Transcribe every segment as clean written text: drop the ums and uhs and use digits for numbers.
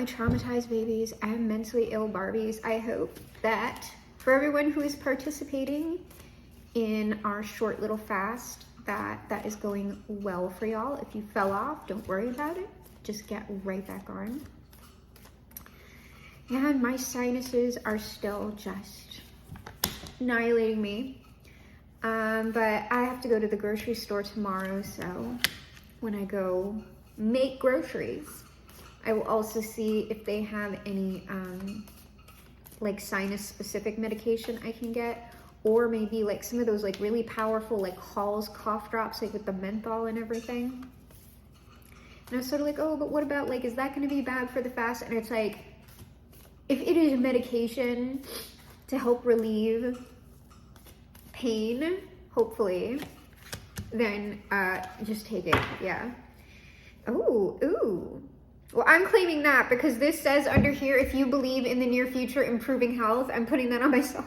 my traumatized babies and mentally ill Barbies, I hope that for everyone who is participating in our short little fast, that is going well for y'all. If you fell off, don't worry about it. Just get right back on. And my sinuses are still just annihilating me. But I have to go to the grocery store tomorrow, so when I go make groceries, I will also see if they have any like sinus specific medication I can get, or maybe like some of those like really powerful like Hall's cough drops, like with the menthol and everything. And I was sort of like, oh, but what about like, is that going to be bad for the fast? And it's like, if it is medication to help relieve pain, hopefully, then just take it. Yeah. Ooh. Well, I'm claiming that because this says under here, if you believe in the near future improving health, I'm putting that on myself.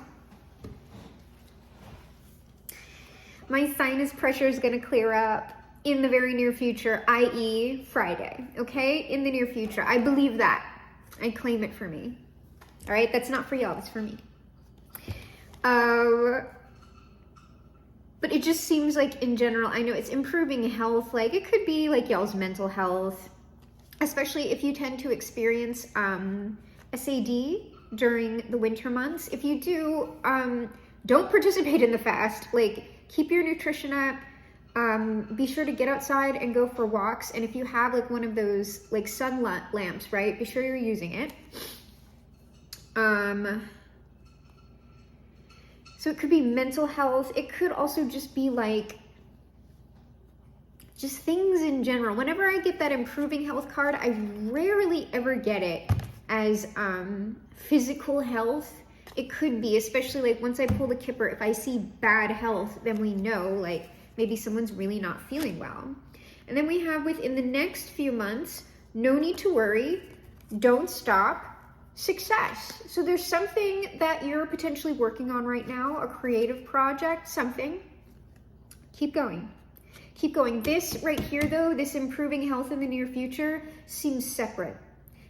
My sinus pressure is going to clear up in the very near future, i.e. Friday, okay? In the near future. I believe that. I claim it for me. All right? That's not for y'all. That's for me. But it just seems like in general, I know it's improving health. Like it could be like y'all's mental health, especially if you tend to experience SAD during the winter months. If you do, don't participate in the fast. Like keep your nutrition up. Be sure to get outside and go for walks. And if you have like one of those like sun lamps, right? Be sure you're using it. So it could be mental health. It could also just be like, just things in general. Whenever I get that improving health card, I rarely ever get it as physical health. It could be, especially like once I pull the kipper, if I see bad health, then we know like maybe someone's really not feeling well. And then we have within the next few months, no need to worry, don't stop, success. So there's something that you're potentially working on right now, a creative project, something. Keep going. Keep going. This right here though, this improving health in the near future seems separate.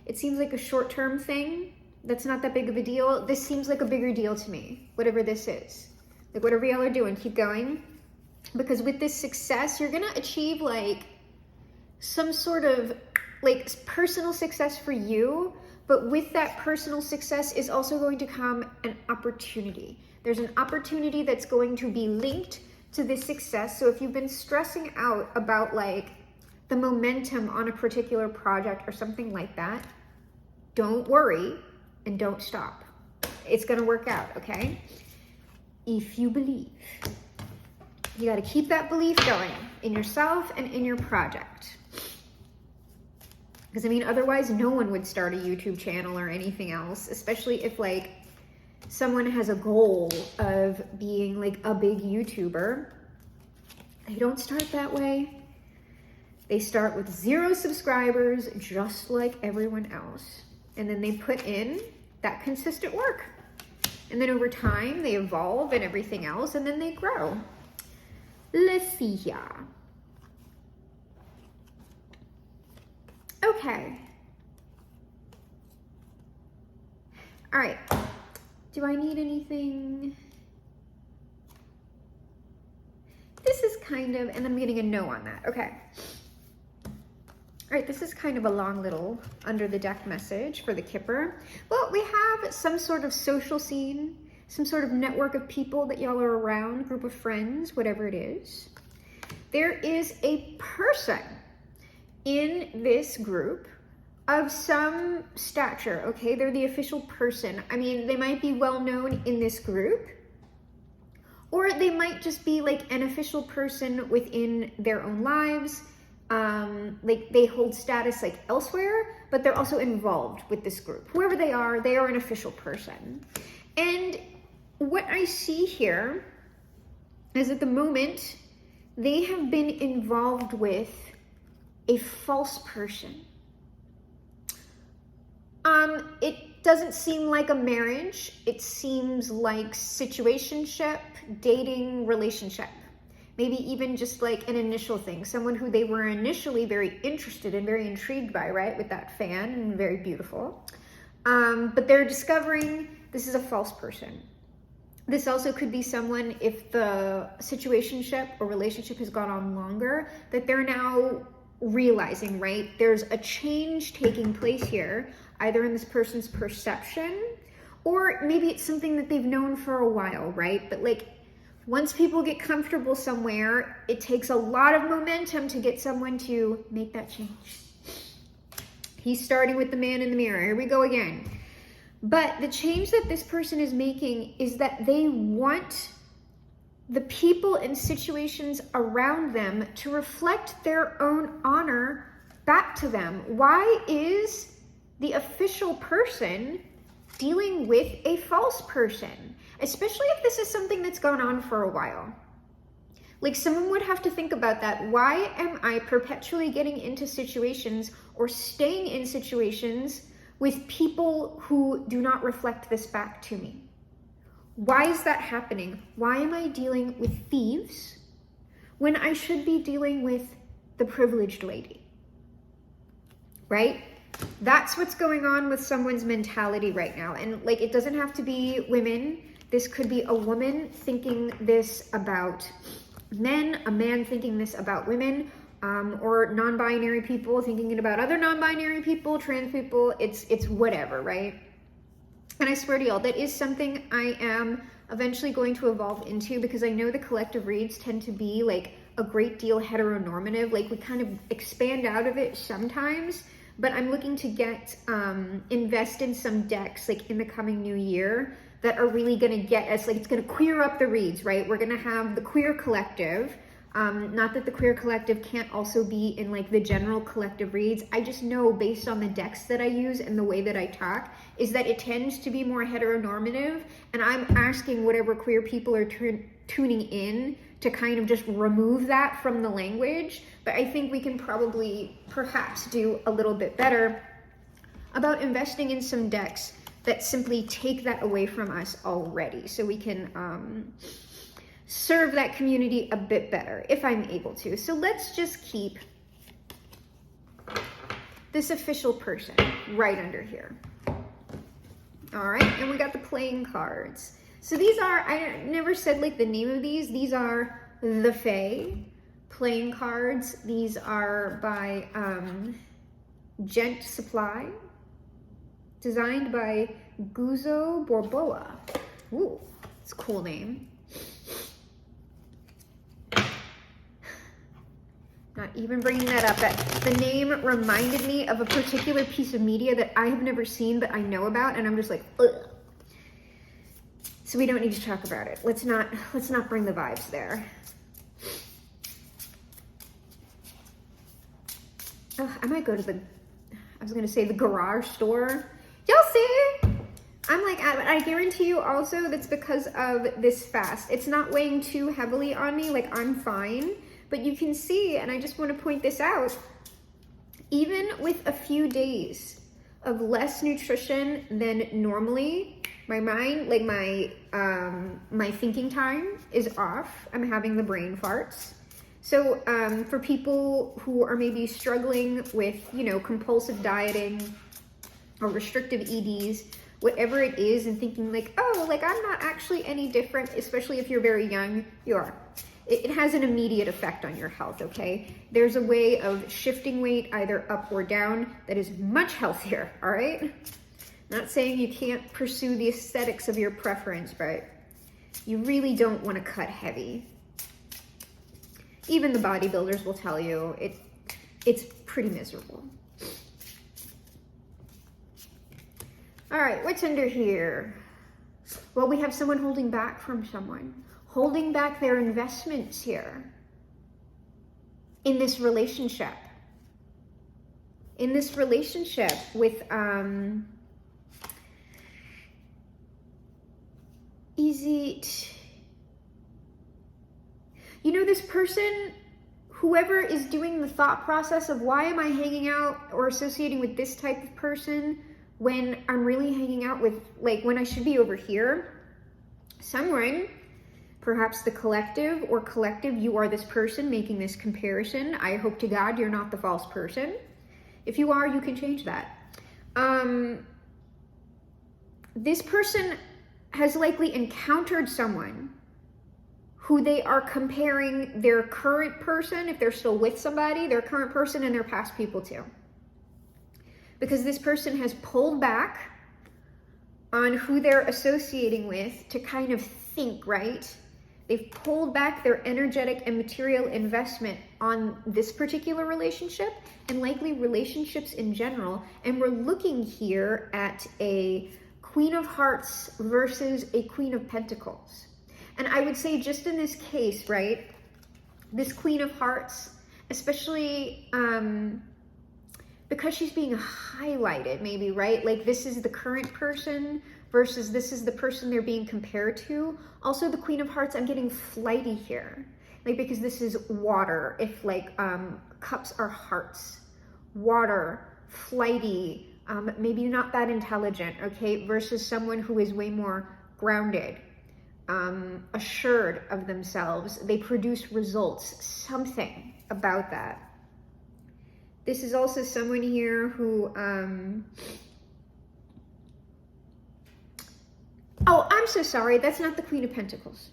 It seems like a short-term thing that's not that big of a deal. This seems like a bigger deal to me, whatever this is. Like whatever y'all are doing, keep going. Because with this success, you're gonna achieve like some sort of like personal success for you, but with that personal success is also going to come an opportunity. There's an opportunity that's going to be linked to this success. So if you've been stressing out about like the momentum on a particular project or something like that, don't worry and don't stop. It's gonna work out, okay? If you believe. You gotta keep that belief going in yourself and in your project. Because I mean, otherwise no one would start a YouTube channel or anything else, especially if like someone has a goal of being like a big YouTuber. They don't start that way. They start with 0 subscribers, just like everyone else. And then they put in that consistent work. And then over time, they evolve and everything else, and then they grow. Let's see here. Okay. All right. Do I need anything? This is kind of, and I'm getting a no on that. Okay. All right, this is kind of a long little under the deck message for the Kipper. Well, we have some sort of social scene, some sort of network of people that y'all are around, group of friends, whatever it is. There is a person in this group of some stature, okay? They're the official person. I mean, they might be well known in this group, or they might just be like an official person within their own lives. Like they hold status like elsewhere, but they're also involved with this group. Whoever they are an official person. And what I see here is at the moment, they have been involved with a false person. It doesn't seem like a marriage. It seems like situationship, dating, relationship. Maybe even just like an initial thing, someone who they were initially very interested and very intrigued by, right? With that fan, and very beautiful. But they're discovering this is a false person. This also could be someone, if the situationship or relationship has gone on longer, that they're now realizing, right? There's a change taking place here, either in this person's perception, or maybe it's something that they've known for a while, right? But like, once people get comfortable somewhere, it takes a lot of momentum to get someone to make that change. He's starting with the man in the mirror. Here we go again. But the change that this person is making is that they want the people and situations around them to reflect their own honor back to them. Why is the official person dealing with a false person? Especially if this is something that's gone on for a while. Like, someone would have to think about that. Why am I perpetually getting into situations or staying in situations with people who do not reflect this back to me? Why is that happening? Why am I dealing with thieves when I should be dealing with the privileged lady? Right? That's what's going on with someone's mentality right now. And like, it doesn't have to be women. This could be a woman thinking this about men, a man thinking this about women, or non-binary people thinking it about other non-binary people, trans people. It's whatever, right? And I swear to y'all, that is something I am eventually going to evolve into, because I know the collective reads tend to be like a great deal heteronormative. Like, we kind of expand out of it sometimes, but I'm looking to get invest in some decks like in the coming new year that are really going to get us, like, it's going to queer up the reads, right? We're going to have the queer collective. Not that the queer collective can't also be in like the general collective reads. I just know, based on the decks that I use and the way that I talk, is that it tends to be more heteronormative. And I'm asking whatever queer people are tuning in to kind of just remove that from the language. But I think we can probably perhaps do a little bit better about investing in some decks that simply take that away from us already, so we can serve that community a bit better, if I'm able to. So let's just keep this official person right under here. All right, and we got the playing cards. So these are, I never said like the name of these are the Fae playing cards. These are by Gent Supply, designed by Guzo Borboa. Ooh, it's a cool name. Not even bringing that up. That the name reminded me of a particular piece of media that I have never seen, but I know about, and I'm just like, ugh. So we don't need to talk about it. Let's not bring the vibes there. Oh, I might go to the garage store. Y'all see? I'm like, I guarantee you also that's because of this fast. It's not weighing too heavily on me. Like, I'm fine. But you can see, and I just want to point this out, even with a few days of less nutrition than normally, my mind, like my thinking time is off. I'm having the brain farts. So for people who are maybe struggling with, compulsive dieting or restrictive EDs, whatever it is, and thinking like, oh, like I'm not actually any different, especially if you're very young, you are. It has an immediate effect on your health, okay? There's a way of shifting weight either up or down that is much healthier, all right? Not saying you can't pursue the aesthetics of your preference, but you really don't want to cut heavy. Even the bodybuilders will tell you it's pretty miserable. All right, what's under here? Well, we have someone holding back from someone. Holding back their investments here in this relationship. In this relationship with this person, whoever is doing the thought process of why am I hanging out or associating with this type of person when I'm really hanging out with, like, when I should be over here. Someone perhaps the collective, or collective, you are this person making this comparison. I hope to God you're not the false person. If you are, you can change that. This person has likely encountered someone who they are comparing their current person, if they're still with somebody, their current person and their past people to. Because this person has pulled back on who they're associating with to kind of think, right? They've pulled back their energetic and material investment on this particular relationship, and likely relationships in general. And we're looking here at a Queen of Hearts versus a Queen of Pentacles. And I would say just in this case, right, this Queen of Hearts, especially because she's being highlighted maybe, right? Like this is the current person versus this is the person they're being compared to. Also the Queen of Hearts, I'm getting flighty here. Like because this is water, if like cups are hearts. Water, flighty, maybe not that intelligent, okay? Versus someone who is way more grounded. Assured of themselves, they produce results, something about that. This is also someone here who, oh, I'm so sorry, that's not the Queen of Pentacles.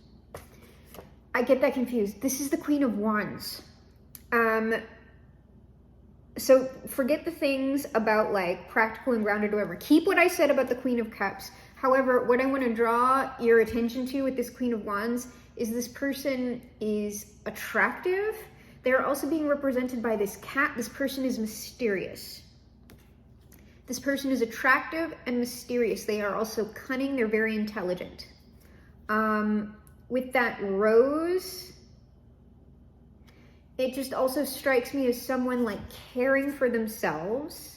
I get that confused. This is the Queen of Wands. So forget the things about like practical and grounded or whatever. Keep what I said about the Queen of Cups. However, what I want to draw your attention to with this Queen of Wands is this person is attractive. They're also being represented by this cat. This person is mysterious. This person is attractive and mysterious. They are also cunning. They're very intelligent. With that rose, it just also strikes me as someone like caring for themselves.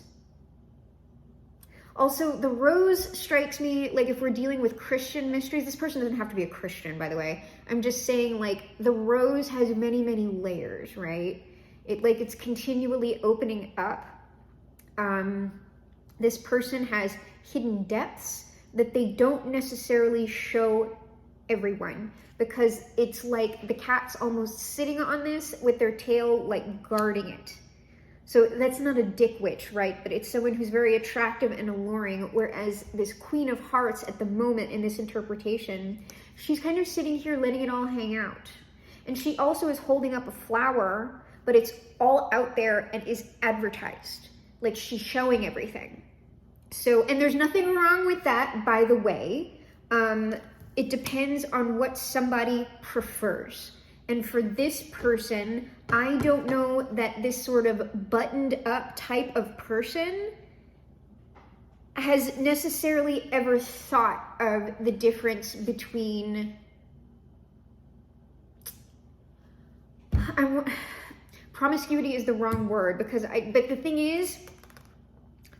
Also, the rose strikes me like if we're dealing with Christian mysteries, this person doesn't have to be a Christian, by the way. I'm just saying like the rose has many, many layers, right? It's continually opening up. This person has hidden depths that they don't necessarily show everyone, because it's like the cat's almost sitting on this with their tail like guarding it. So that's not a dick witch, right? But it's someone who's very attractive and alluring, whereas this Queen of Hearts at the moment in this interpretation, she's kind of sitting here letting it all hang out. And she also is holding up a flower, but it's all out there and is advertised. Like she's showing everything. So, and there's nothing wrong with that, by the way. It depends on what somebody prefers. And for this person, I don't know that this sort of buttoned up type of person has necessarily ever thought of the difference between promiscuity is the wrong word, because but the thing is,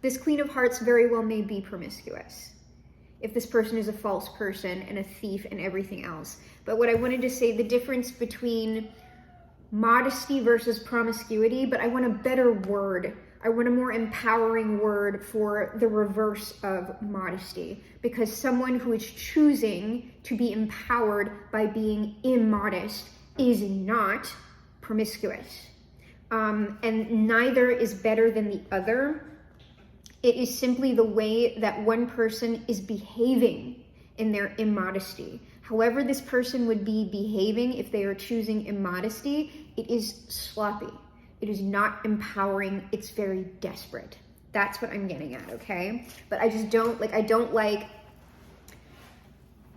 this Queen of Hearts very well may be promiscuous if this person is a false person and a thief and everything else. But what I wanted to say, the difference between modesty versus promiscuity, but I want a better word. I want a more empowering word for the reverse of modesty, because someone who is choosing to be empowered by being immodest is not promiscuous. And neither is better than the other. It is simply the way that one person is behaving in their immodesty. However this person would be behaving if they are choosing immodesty, it is sloppy. It is not empowering. It's very desperate. That's what I'm getting at, okay? But I just don't like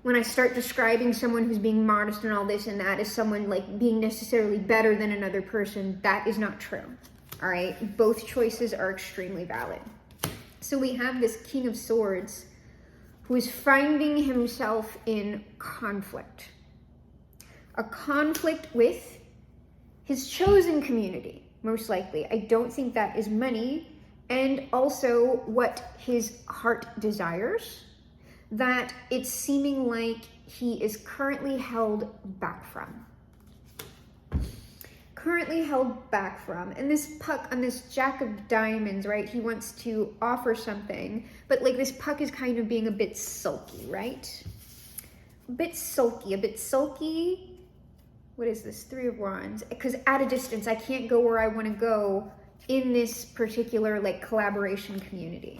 when I start describing someone who's being modest and all this and that as someone like being necessarily better than another person. That is not true, all right? Both choices are extremely valid. So we have this King of Swords who is finding himself in conflict. A conflict with his chosen community, most likely. I don't think that is money, and also what his heart desires, that it's seeming like he is currently held back from. And this puck on this Jack of Diamonds, right? He wants to offer something, but like this puck is kind of being a bit sulky, right? a bit sulky. What is this? 3 of Wands. Because at a distance, I can't go where I want to go in this particular like collaboration community.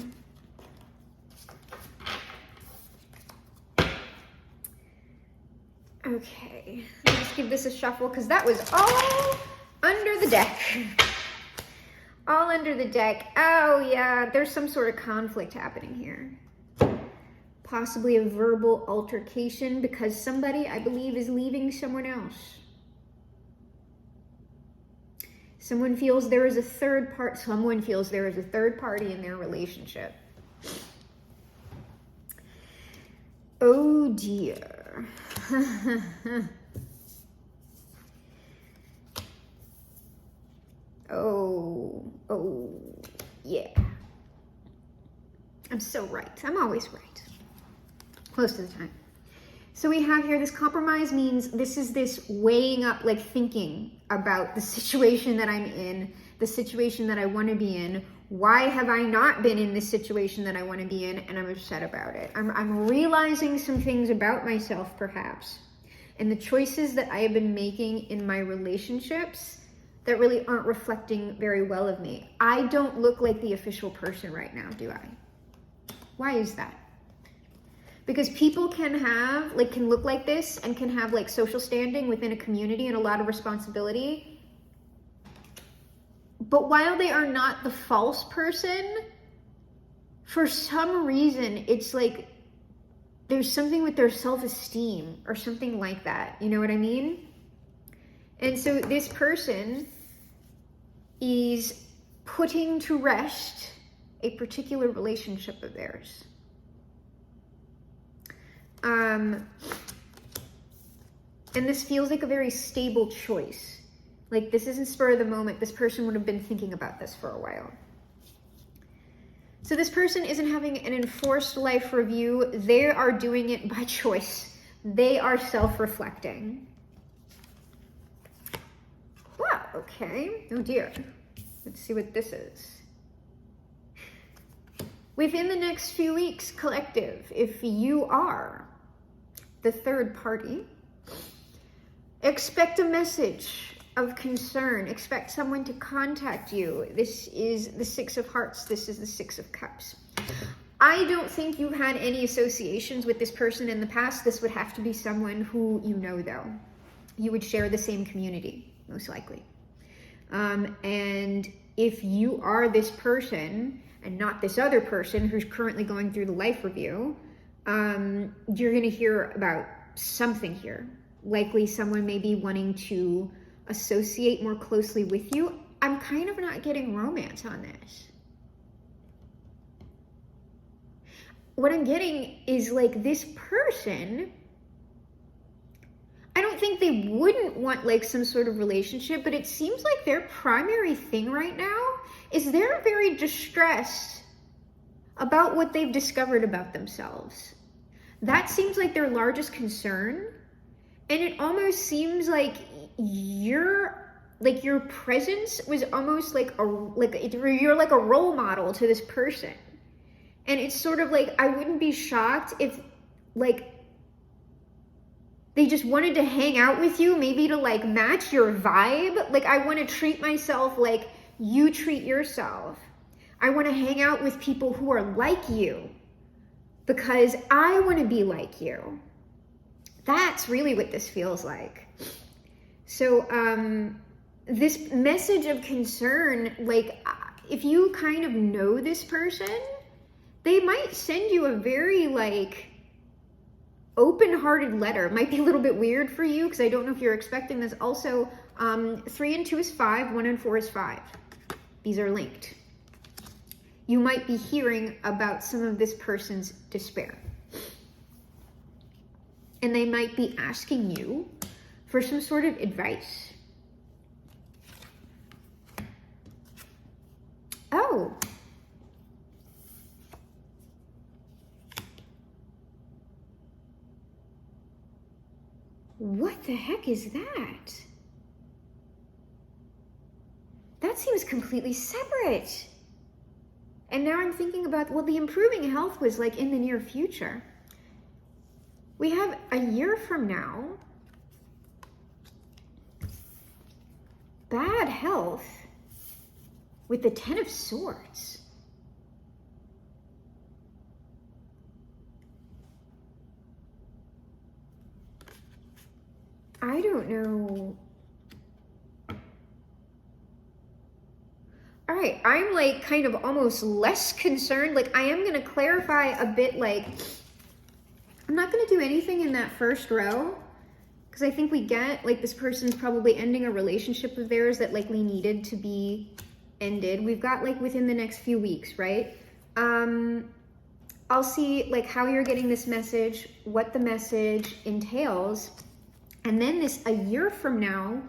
Okay, let's give this a shuffle because that was all under the deck. All under the deck. Oh yeah, there's some sort of conflict happening here. Possibly a verbal altercation because somebody, I believe, is leaving someone else. Someone feels there is a third part. Someone feels there is a third party in their relationship. Oh dear. Oh, yeah. I'm so right. I'm always right. Most of the time. So we have here this compromise means this is this weighing up, like thinking about the situation that I'm in, the situation that I want to be in. Why have I not been in this situation that I want to be in? And I'm upset about it. I'm realizing some things about myself, perhaps, and the choices that I have been making in my relationships that really aren't reflecting very well of me. I don't look like the official person right now, do I? Why is that? Because people can look like this and can have like social standing within a community and a lot of responsibility. But while they are not the false person, for some reason, it's like there's something with their self-esteem or something like that. You know what I mean? And so this person is putting to rest a particular relationship of theirs. And this feels like a very stable choice. Like this isn't spur of the moment. This person would have been thinking about this for a while. So this person isn't having an enforced life review. They are doing it by choice. They are self-reflecting. Wow, okay. Oh dear. Let's see what this is. Within the next few weeks, collective, if you are the third party, expect a message of concern. Expect someone to contact you. This is the 6 of Hearts. This is the 6 of Cups. I don't think you've had any associations with this person in the past. This would have to be someone who you know, though. You would share the same community, most likely. And if you are this person and not this other person who's currently going through the life review, you're going to hear about something here. Likely someone may be wanting to associate more closely with you. I'm kind of not getting romance on this. What I'm getting is like this person, I don't think they wouldn't want like some sort of relationship, but it seems like their primary thing right now is they're very distressed about what they've discovered about themselves. That seems like their largest concern. And it almost seems like your presence was almost you're like a role model to this person. And it's sort of like, I wouldn't be shocked if like they just wanted to hang out with you, maybe to like match your vibe. Like, I want to treat myself like you treat yourself. I want to hang out with people who are like you because I want to be like you. That's really what this feels like. So this message of concern, like if you kind of know this person, they might send you a very like open-hearted letter. It might be a little bit weird for you because I don't know if you're expecting this. Also, 3 and 2 is 5, 1 and 4 is 5. These are linked. You might be hearing about some of this person's despair. And they might be asking you for some sort of advice. Oh. What the heck is that? That seems completely separate. And now I'm thinking about, well, the improving health was like in the near future. We have a year from now. Bad health with the Ten of Swords. I don't know. All right, I'm like kind of almost less concerned. Like I am gonna clarify a bit, like I'm not gonna do anything in that first row because I think we get like this person's probably ending a relationship of theirs that likely needed to be ended. We've got like within the next few weeks, right? I'll see like how you're getting this message, what the message entails, and then this a year from now,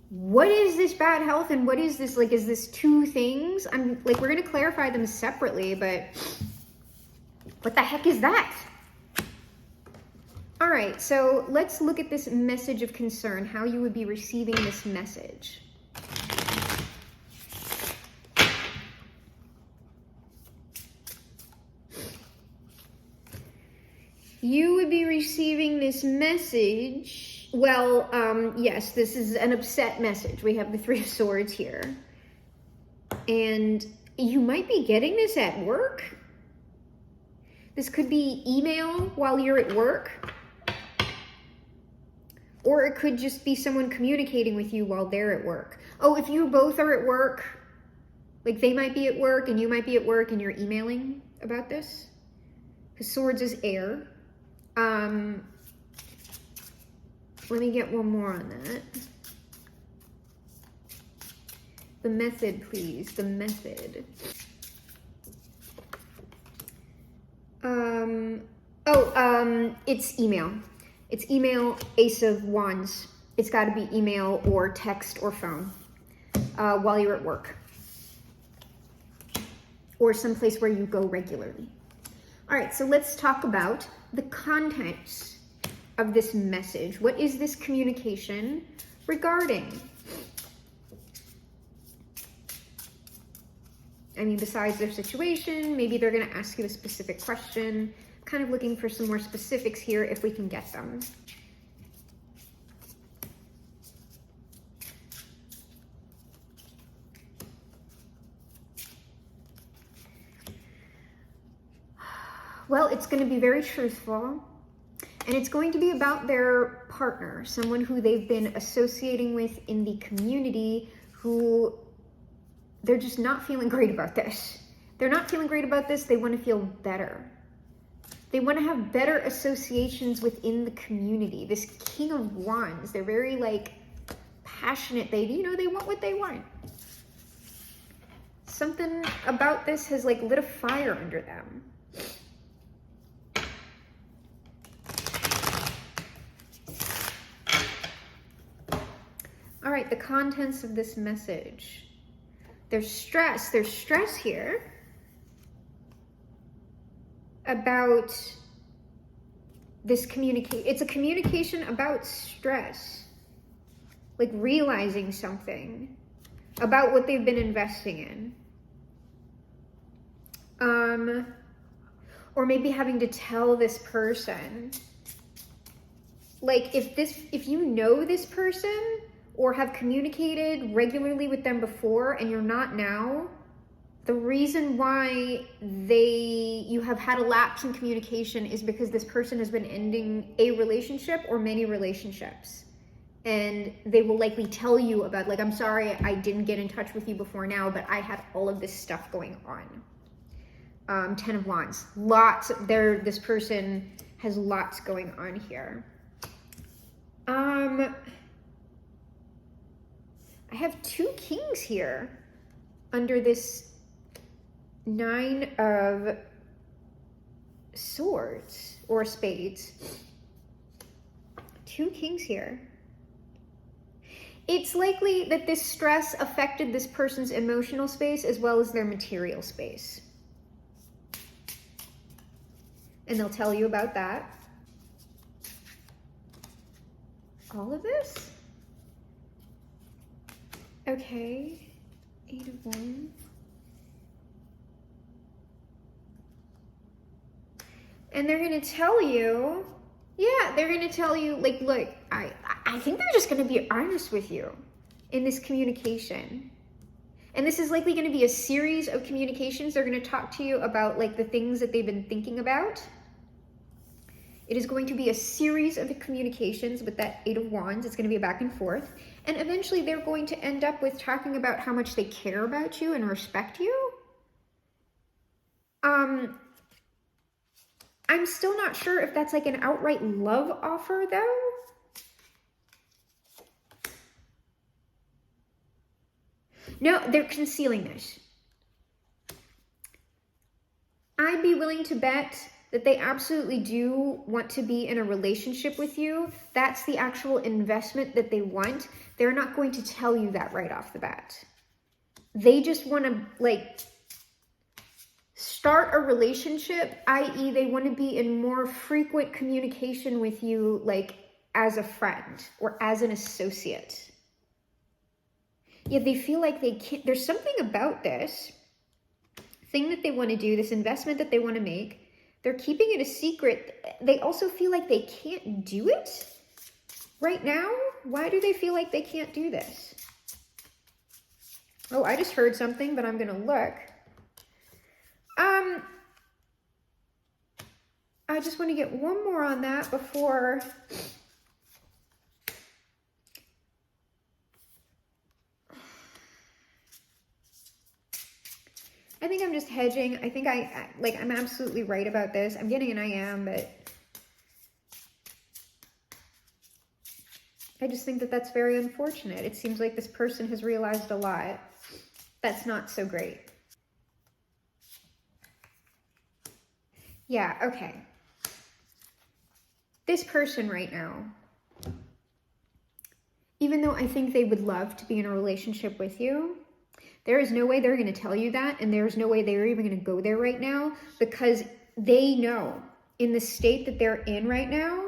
what is this bad health and what is this, like, is this two things? I'm like, we're gonna clarify them separately, but what the heck is that? All right, so let's look at this message of concern, how you would be receiving this message. You would be receiving this message. Well, yes, this is an upset message. We have the Three of Swords here. And you might be getting this at work. This could be email while you're at work. Or it could just be someone communicating with you while they're at work. Oh, if you both are at work, like they might be at work and you might be at work and you're emailing about this. Because Swords is air. Let me get one more on that. The method, please. The method. It's email. It's email, Ace of Wands. It's got to be email or text or phone while you're at work. Or someplace where you go regularly. All right, so let's talk about the contents of this message. What is this communication regarding? I mean, besides their situation, maybe they're going to ask you a specific question. Kind of looking for some more specifics here if we can get them. Well, it's going to be very truthful, and it's going to be about their partner, someone who they've been associating with in the community, who they're just not feeling great about this. They're not feeling great about this. They want to feel better. They want to have better associations within the community. This King of Wands, they're very like passionate. They want what they want. Something about this has like lit a fire under them. All right, the contents of this message. There's stress here about this communication. It's a communication about stress, like realizing something about what they've been investing in. Or maybe having to tell this person, like if you know this person, or have communicated regularly with them before and you're not now, the reason why you have had a lapse in communication is because this person has been ending a relationship or many relationships. And they will likely tell you about, like, I'm sorry I didn't get in touch with you before now, but I had all of this stuff going on. Ten of Wands. This person has lots going on here. I have two kings here under this Nine of Swords or Spades. Two kings here. It's likely that this stress affected this person's emotional space as well as their material space. And they'll tell you about that. All of this? Okay, 8 of Wands. And they're going to tell you, Yeah, they're going to tell you, like, look, I think they're just going to be honest with you in this communication. And this is likely going to be a series of communications. They're going to talk to you about, like, the things that they've been thinking about. It is going to be a series of communications with that Eight of Wands. It's going to be a back and forth. And eventually they're going to end up with talking about how much they care about you and respect you. I'm still not sure if that's like an outright love offer, though. No, they're concealing this. I'd be willing to bet that they absolutely do want to be in a relationship with you. That's the actual investment that they want. They're not going to tell you that right off the bat. They just want to, like, start a relationship, i.e. they want to be in more frequent communication with you, like as a friend or as an associate. Yeah, they feel like they can't, there's something about this thing that they want to do, this investment that they want to make. They're keeping it a secret. They also feel like they can't do it right now. Why do they feel like they can't do this? Oh, I just heard something, but I'm going to look. I just want to get one more on that before. I think I'm just hedging. I think I'm absolutely right about this. I'm getting an I am, but I just think that that's very unfortunate. It seems like this person has realized a lot. That's not so great. Yeah, okay. This person right now, even though I think they would love to be in a relationship with you, there is no way they're going to tell you that, and there's no way they're even going to go there right now, because they know in the state that they're in right now,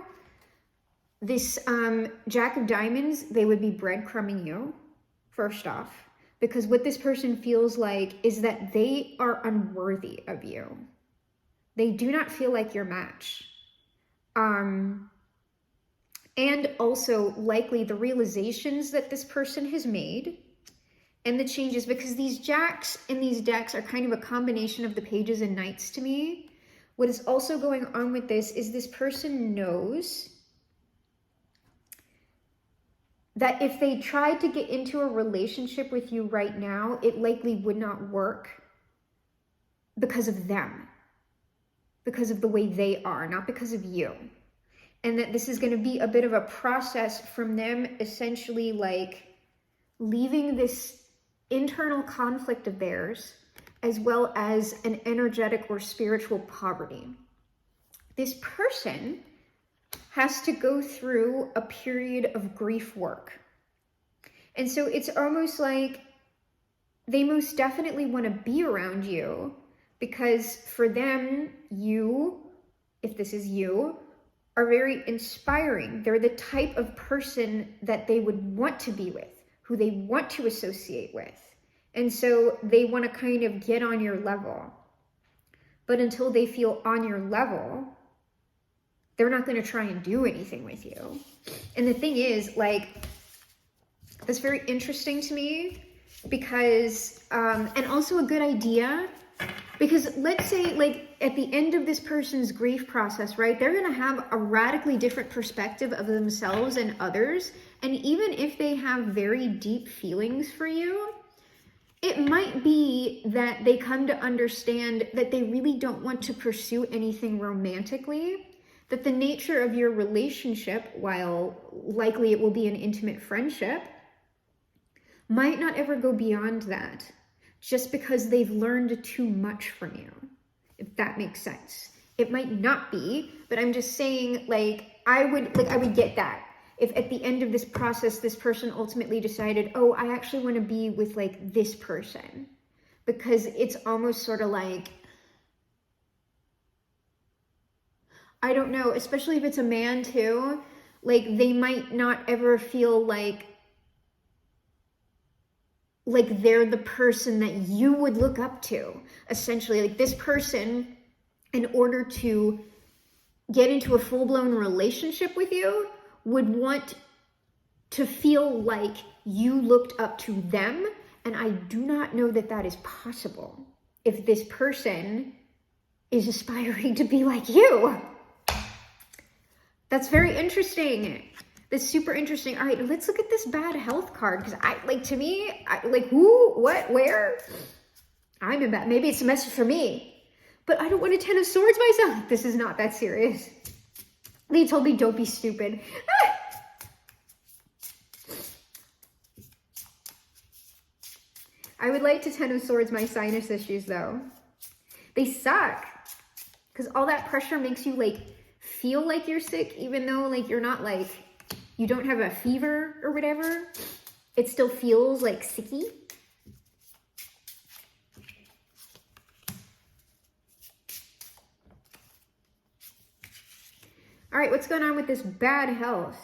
this Jack of Diamonds, they would be breadcrumbing you, first off, because what this person feels like is that they are unworthy of you. They do not feel like your match. And also likely the realizations that this person has made and the changes, because these jacks in these decks are kind of a combination of the pages and knights to me. What is also going on with this is this person knows that if they tried to get into a relationship with you right now, it likely would not work because of them, because of the way they are, not because of you. And that this is going to be a bit of a process from them essentially like leaving this internal conflict of theirs, as well as an energetic or spiritual poverty. This person has to go through a period of grief work. And so it's almost like they most definitely want to be around you, because for them, you, if this is you, are very inspiring. They're the type of person that they would want to be with, who they want to associate with. And so they want to kind of get on your level. But until they feel on your level, they're not going to try and do anything with you. And the thing is, like, that's very interesting to me, because, and also a good idea, because let's say, like, at the end of this person's grief process, right, they're going to have a radically different perspective of themselves and others. And even if they have very deep feelings for you, it might be that they come to understand that they really don't want to pursue anything romantically, that the nature of your relationship, while likely it will be an intimate friendship, might not ever go beyond that, just because they've learned too much from you, if that makes sense. It might not be, but I'm just saying, like, I would get that. If at the end of this process, this person ultimately decided, oh, I actually want to be with, like, this person, because it's almost sort of like, I don't know, especially if it's a man too, like, they might not ever feel like they're the person that you would look up to, essentially. Like, this person, in order to get into a full-blown relationship with you would want to feel like you looked up to them. And I do not know that that is possible if this person is aspiring to be like you. That's very interesting. That's super interesting. All right, let's look at this bad health card. Because to me, who, what, where? I'm in bad. Maybe it's a message for me. But I don't want a 10 of Swords myself. This is not that serious. They told me don't be stupid. I would like to 10 of Swords my sinus issues though. They suck. Because all that pressure makes you feel like you're sick, even though you're not you don't have a fever or whatever. It still feels sicky. All right, what's going on with this bad health?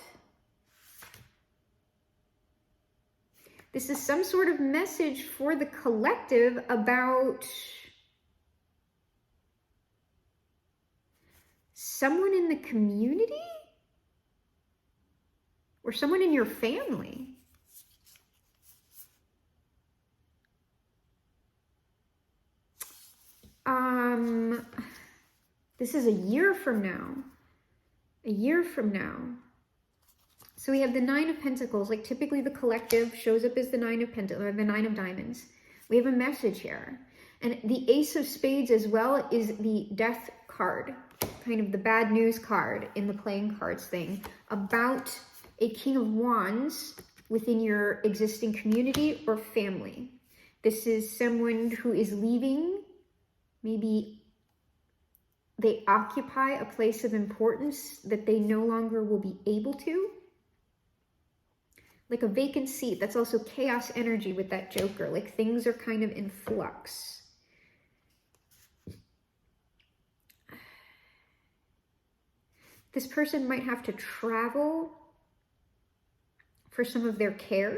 This is some sort of message for the collective about someone in the community or someone in your family. This is a year from now. A year from now. So we have the 9 of Pentacles. Typically the collective shows up as the 9 of Pentacles, or the 9 of Diamonds. We have a message here. And the Ace of Spades as well is the Death card. Kind of the bad news card in the playing cards thing. About a King of Wands within your existing community or family. This is someone who is leaving. Maybe they occupy a place of importance that they no longer will be able to. Like a vacant seat. That's also chaos energy with that Joker. Things are kind of in flux. This person might have to travel for some of their care.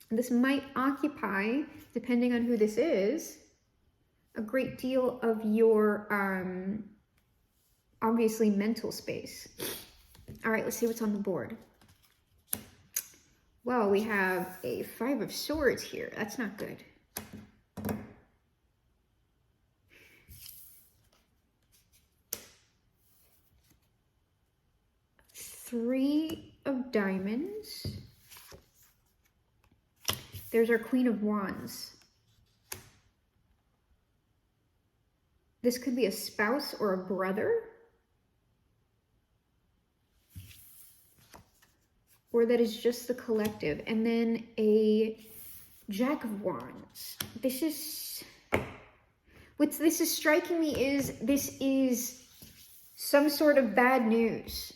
This might occupy, depending on who this is, a great deal of your, obviously, mental space. All right, let's see what's on the board. Well, we have a 5 of Swords here. That's not good. Three of Diamonds. There's our Queen of Wands. This could be a spouse or a brother. Or that is just the collective. And then a Jack of Wands. This is striking me is this is some sort of bad news.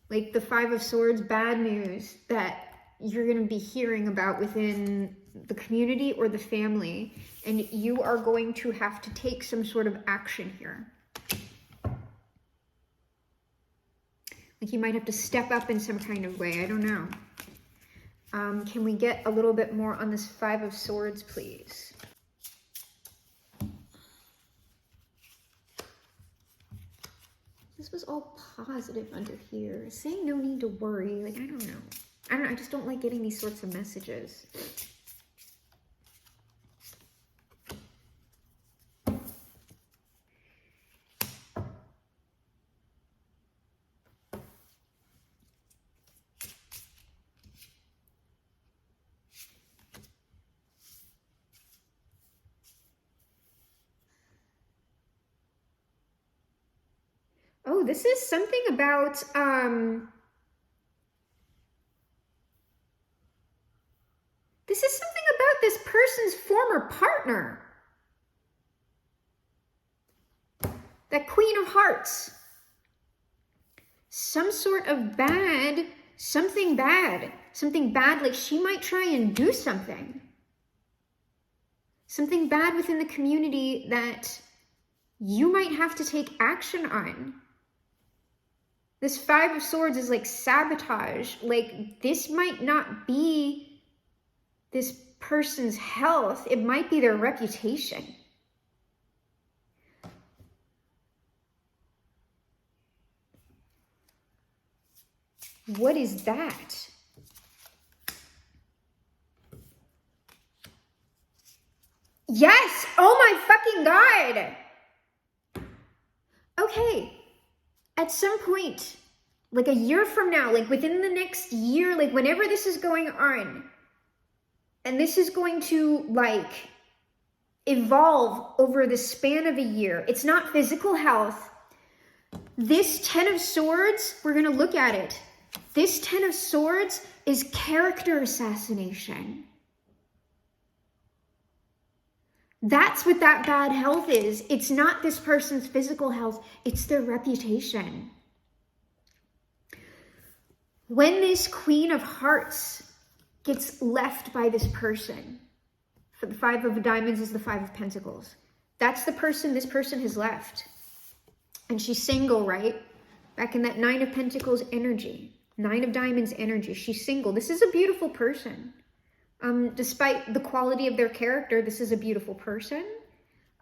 The 5 of Swords, bad news that you're going to be hearing about within the community or the family, and you are going to have to take some sort of action here. You might have to step up in some kind of way. I don't know. Can we get a little bit more on this 5 of Swords, please? This was all positive under here. Saying no need to worry. I don't know. I just don't like getting these sorts of messages. Oh, this is something about, this is something about this person's former partner. That Queen of Hearts. Some sort of bad, something bad. Something bad, she might try and do something. Something bad within the community that you might have to take action on. This 5 of Swords is sabotage. This might not be this person's health, it might be their reputation. What is that? Yes! Oh my fucking God! Okay. At some point, like a year from now, like within the next year, like whenever this is going on, and this is going to like evolve over the span of a year. It's not physical health. This 10 of Swords, we're going to look at it. This 10 of Swords is character assassination. That's what that bad health is. It's not this person's physical health. It's their reputation. When this Queen of Hearts gets left by this person, for the 5 of Diamonds is the 5 of Pentacles. That's the person this person has left. And she's single, right? Back in that 9 of Pentacles energy. 9 of Diamonds energy. She's single. This is a beautiful person. Despite the quality of their character, this is a beautiful person.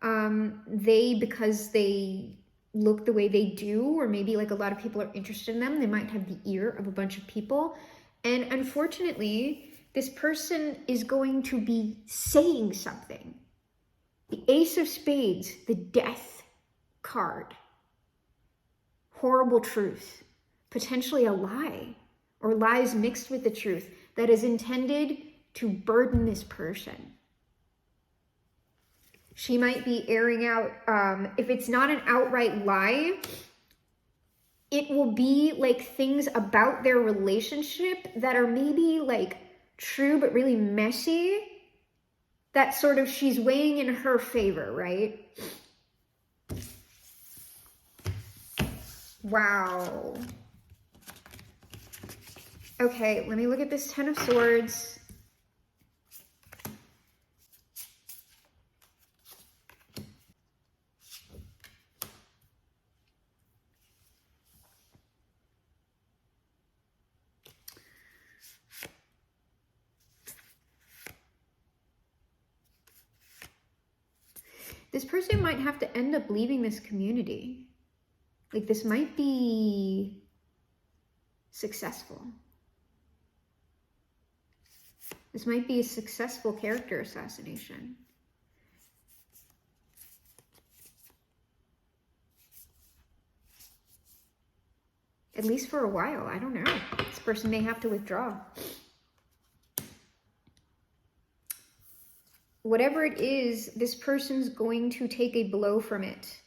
Because they look the way they do, or maybe like a lot of people are interested in them, they might have the ear of a bunch of people. And unfortunately, this person is going to be saying something. The Ace of Spades, the Death card. Horrible truth. Potentially a lie, or lies mixed with the truth that is intended to burden this person. She might be airing out, if it's not an outright lie, it will be like things about their relationship that are maybe like true but really messy, that sort of she's weighing in her favor, right? Wow. Okay, let me look at this 10 of Swords. This person might have to end up leaving this community. Like, this might be successful. This might be a successful character assassination. At least for a while, I don't know. This person may have to withdraw. Whatever it is, this person's going to take a blow from it.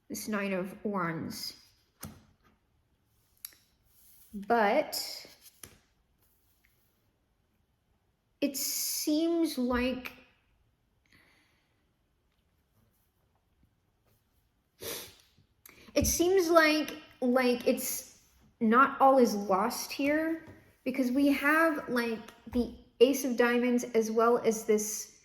This 9 of Wands. But it seems like it's not all is lost here, because we have like the Ace of Diamonds as well as this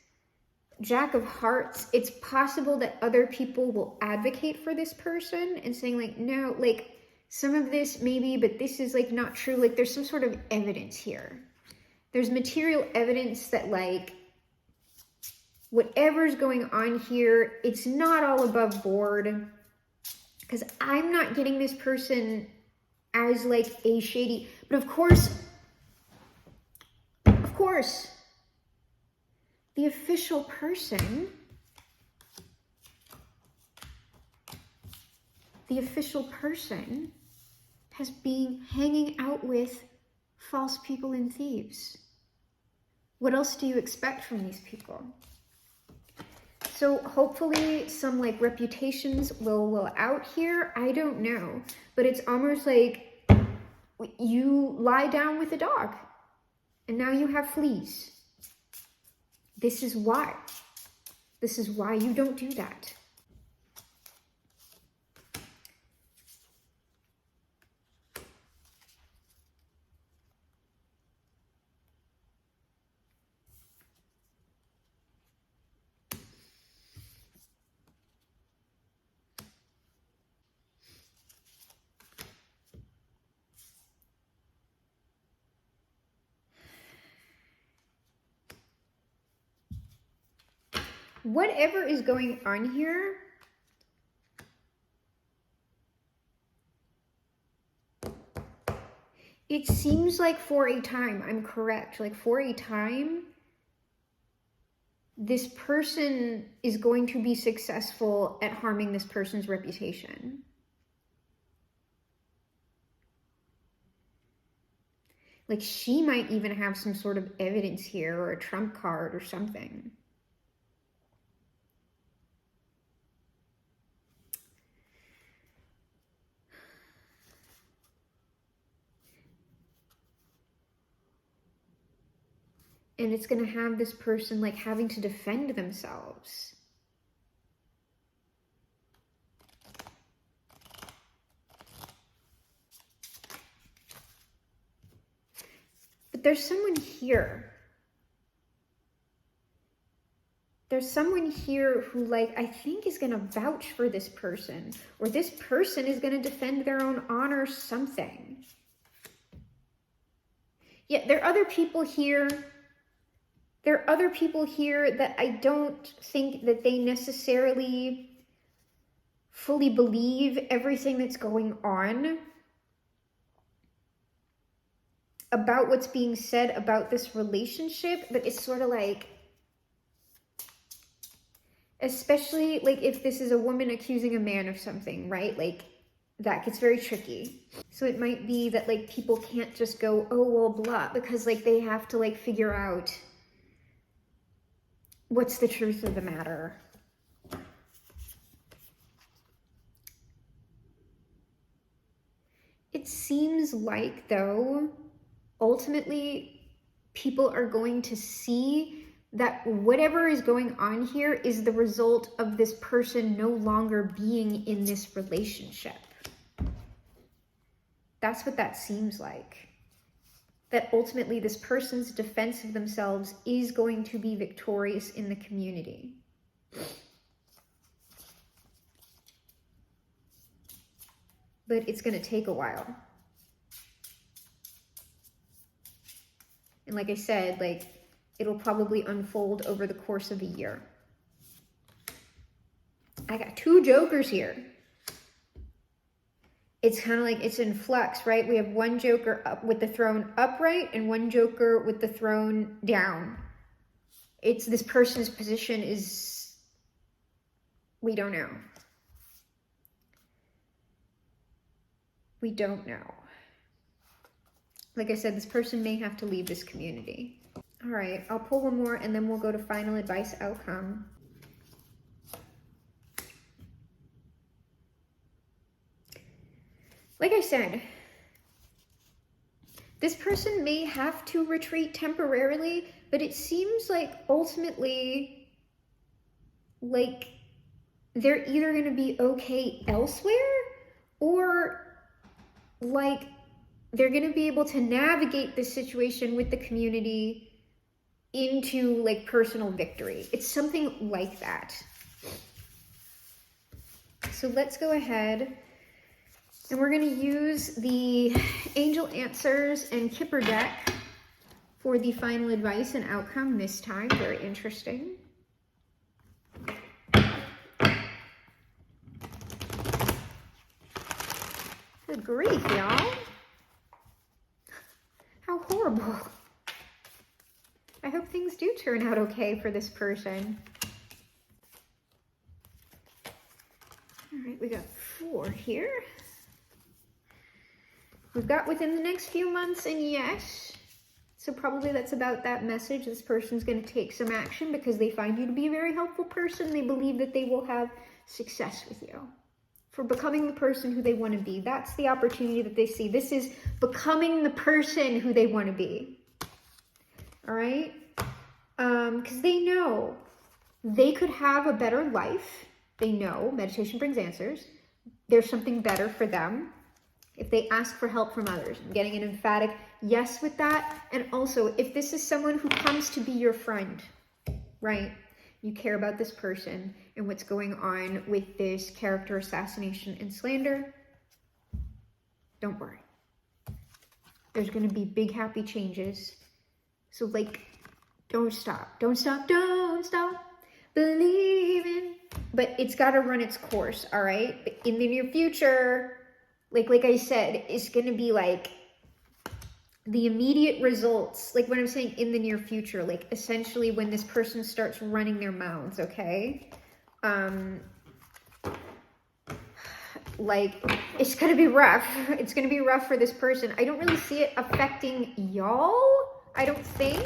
Jack of Hearts. It's possible that other people will advocate for this person and saying like, no, like some of this maybe, but this is like not true. Like there's some sort of evidence here. There's material evidence that like whatever's going on here, it's not all above board. Because I'm not getting this person as like a shady, but of course, the official person, has been hanging out with false people and thieves. What else do you expect from these people? So hopefully some like reputations will out here. I don't know, but it's almost like you lie down with a dog and now you have fleas. This is why. This is why you don't do that. whatever is going on here, it seems like for a time, I'm correct, like for a time, this person is going to be successful at harming this person's reputation. Like she might even have some sort of evidence here or a trump card or something. And it's going to have this person like having to defend themselves. But there's someone here. There's someone here who like, I think is going to vouch for this person, or this person is going to defend their own honor, something. Yeah, there are other people here. There are other people here that I don't think that they necessarily fully believe everything that's going on about what's being said about this relationship, but it's sort of like, especially like if this is a woman accusing a man of something, right? Like that gets very tricky. So it might be that like people can't just go, oh, well, blah, because like they have to like figure out what's the truth of the matter. It seems like, though, ultimately people are going to see that whatever is going on here is the result of this person no longer being in this relationship. That's what that seems like. That ultimately this person's defense of themselves is going to be victorious in the community. But it's going to take a while. And like I said, like it'll probably unfold over the course of a year. I got two jokers here. It's kind of like it's in flux, right? We have one joker up with the throne upright and one joker with the throne down. It's this person's position is, we don't know. We don't know. Like I said, this person may have to leave this community. All right, I'll pull one more and then we'll go to final advice outcome. Like I said, this person may have to retreat temporarily, but it seems like ultimately, like they're either going to be okay elsewhere or like they're going to be able to navigate this situation with the community into like personal victory. It's something like that. So let's go ahead and we're going to use the Angel Answers and Kipper deck for the final advice and outcome this time. Very interesting. Good grief, y'all. How horrible. I hope things do turn out okay for this person. All right, we got 4 here. We've got within the next few months, and yes. So probably that's about that message. This person's going to take some action because they find you to be a very helpful person. They believe that they will have success with you for becoming the person who they want to be. That's the opportunity that they see. This is becoming the person who they want to be. All right? Because they know they could have a better life. They know meditation brings answers. There's something better for them if they ask for help from others. I'm getting an emphatic yes with that. And also, if this is someone who comes to be your friend, right? You care about this person and what's going on with this character assassination and slander, don't worry. There's going to be big happy changes. So like, don't stop, don't stop, don't stop. Believe in, but it's got to run its course, all right? But in the near future, like I said, it's going to be like the immediate results, like when I'm saying in the near future, like essentially when this person starts running their mouths, okay? Like, it's going to be rough. It's going to be rough for this person. I don't really see it affecting y'all, I don't think.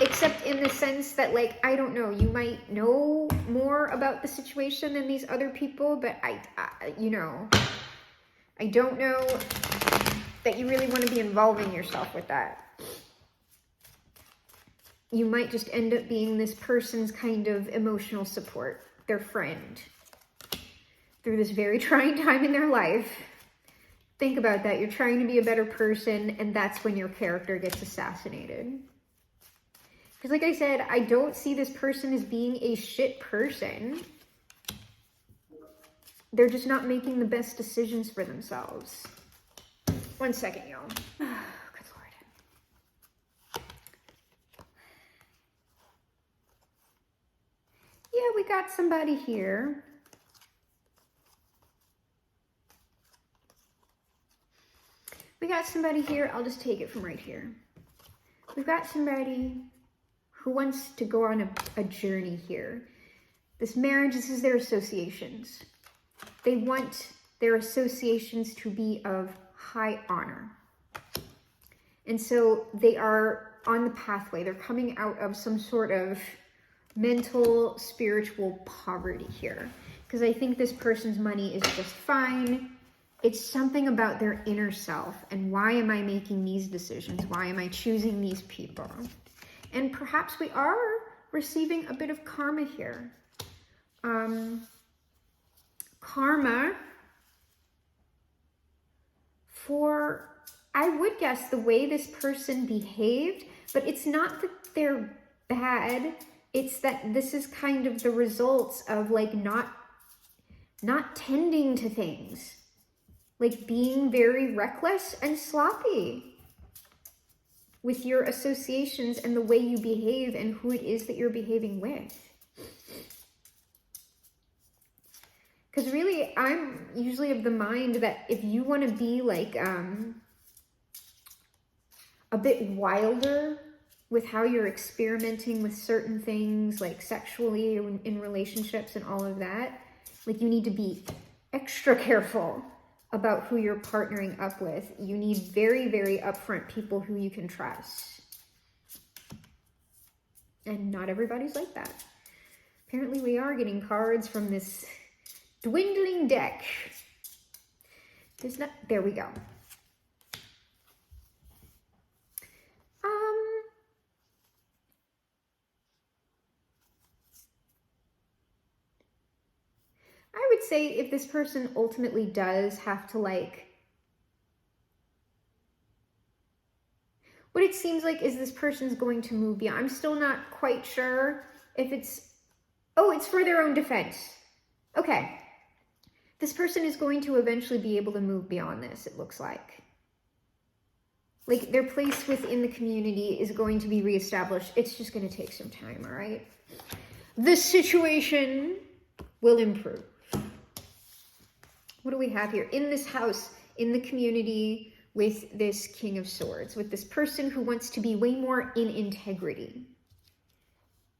Except in the sense that, like, I don't know, you might know more about the situation than these other people, but I you know, I don't know that you really want to be involving yourself with that. You might just end up being this person's kind of emotional support, their friend, through this very trying time in their life. Think about that. You're trying to be a better person, and that's when your character gets assassinated. Because like I said, I don't see this person as being a shit person. They're just not making the best decisions for themselves. 1 second, y'all. Good Lord. Yeah, we got somebody here. We got somebody here. I'll just take it from right here. We've got somebody who wants to go on a journey here. This marriage, this is their associations. They want their associations to be of high honor. And so they are on the pathway. They're coming out of some sort of mental, spiritual poverty here. Because I think this person's money is just fine. It's something about their inner self. And why am I making these decisions? Why am I choosing these people? And perhaps we are receiving a bit of karma here. Karma for, I would guess, the way this person behaved, but it's not that they're bad. It's that this is kind of the results of like not tending to things, like being very reckless and sloppy with your associations and the way you behave and who it is that you're behaving with. Because really, I'm usually of the mind that if you want to be like a bit wilder with how you're experimenting with certain things, like sexually in relationships and all of that, like you need to be extra careful about who you're partnering up with. You need very, very upfront people who you can trust. And not everybody's like that. Apparently we are getting cards from this dwindling deck. There we go. I would say if this person ultimately does have to like, what it seems like is this person's going to move beyond. I'm still not quite sure if it's, oh, it's for their own defense. Okay. This person is going to eventually be able to move beyond this, it looks like. Like their place within the community is going to be reestablished. It's just going to take some time, all right? The situation will improve. What do we have here? In this house, in the community, with this King of Swords, with this person who wants to be way more in integrity.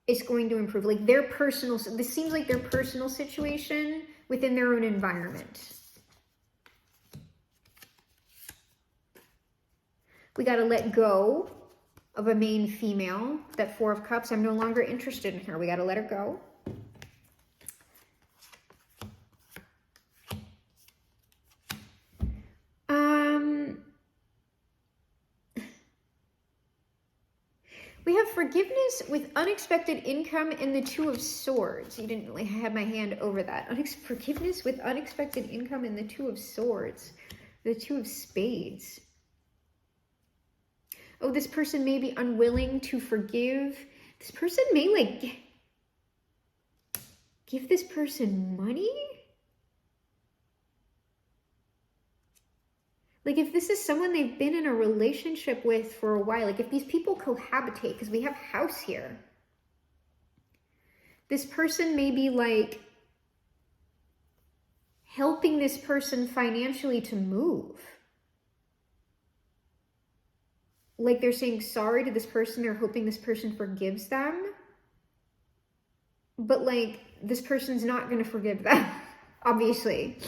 It's going to improve. Like their personal, this seems like their personal situation within their own environment. We got to let go of a main female, that Four of Cups. I'm no longer interested in her. We got to let her go. We have forgiveness with unexpected income and the Two of Swords. You didn't really have my hand over that. Forgiveness with unexpected income and the Two of Swords. The Two of Spades. Oh, this person may be unwilling to forgive. This person may like give this person money. Like if this is someone they've been in a relationship with for a while, like if these people cohabitate, because we have house here, this person may be like helping this person financially to move. Like they're saying sorry to this person, they're hoping this person forgives them. But like this person's not going to forgive them, obviously.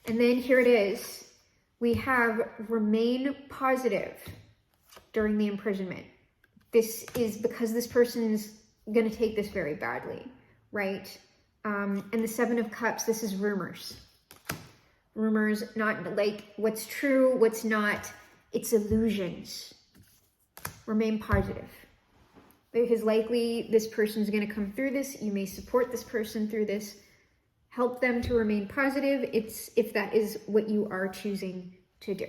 And then here it is. We have remain positive during the imprisonment. This is because this person's going to take this very badly, right? And the Seven of Cups, this is rumors. Rumors, not like what's true, what's not. It's illusions. Remain positive. Because likely this person's going to come through this. You may support this person through this. Help them to remain positive. It's if that is what you are choosing to do.